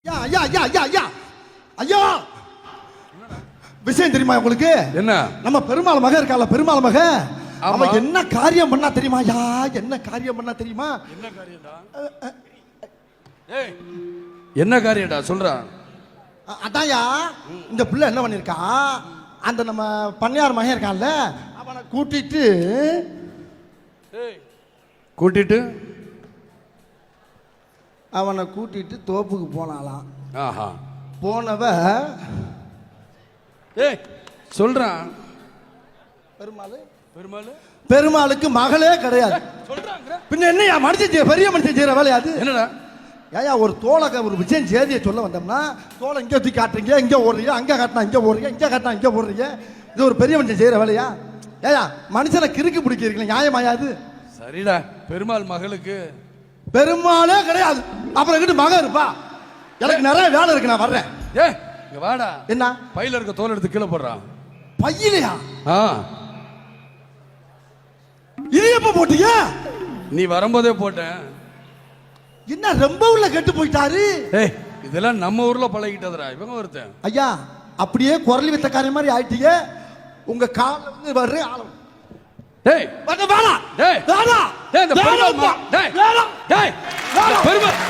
ஐயா விஷயம் தெரியுமா உங்களுக்கு? என்ன? நம்ம பெருமாள் மக இருக்கால, பெருமாள் மக அவன் என்ன காரியம் பண்ணா தெரியுமா? என்ன காரியம் பண்ணா தெரியுமா? என்ன காரியம்டா? என்ன காரியம்டா சொல்றான்? அதான்யா இந்த புள்ள என்ன பண்ணிருக்கா, அந்த நம்ம பண்ணையார் மகன் இருக்கான்ல அவனை கூட்டிட்டு தோப்புக்கு போனாலாம். ஆஹா. போனவ சொல்றான் பெருமாளுக்கு மகளே கிடையாது. பின்ன என்னையா மனுஷன் பெரிய மனுஷன் செய்யற வேலையாது? என்னடா ஏயா ஒரு தோலை ஒரு விஷயம் செய்தியை சொல்ல வந்தோம்னா தோலை இங்கே தூக்கி காட்டுறீங்க, இங்கே ஓடுறீங்க, அங்கே காட்டினா இங்கே ஓடுறீங்க, இங்கே காட்டினா இங்கே ஓடுறீங்க. இது ஒரு பெரிய மனுஷன் செய்யற வேலையா? ஏயா மனுஷனை கிறுக்கு பிடிக்கிறீங்களா? நியாயமாயாது? சரிடா, பெருமாள் மகளுக்கு பெருமாளே கிடையாது, அப்புறம் கிட்ட மகன் இருப்பா. எனக்கு நிறைய வேலை இருக்கு, நான் வர்றேன். வாடா. என்ன பையில இருக்க தோல் எடுத்து கீழே போடுறான். பையிலையா? இது எப்ப போட்டீங்க? நீ வரும்போதே போட்டேன். என்ன ரொம்ப உள்ள கெட்டு போயிட்டாரு? இதெல்லாம் நம்ம ஊர்ல பழகிட்டதுடா. இவங்க ஒருத்தன் ஐயா அப்படியே குரல் வித்த காரியம் மாதிரி ஆயிட்டீங்க. உங்க கால வந்து வர்ற ஆளு பெருமாள்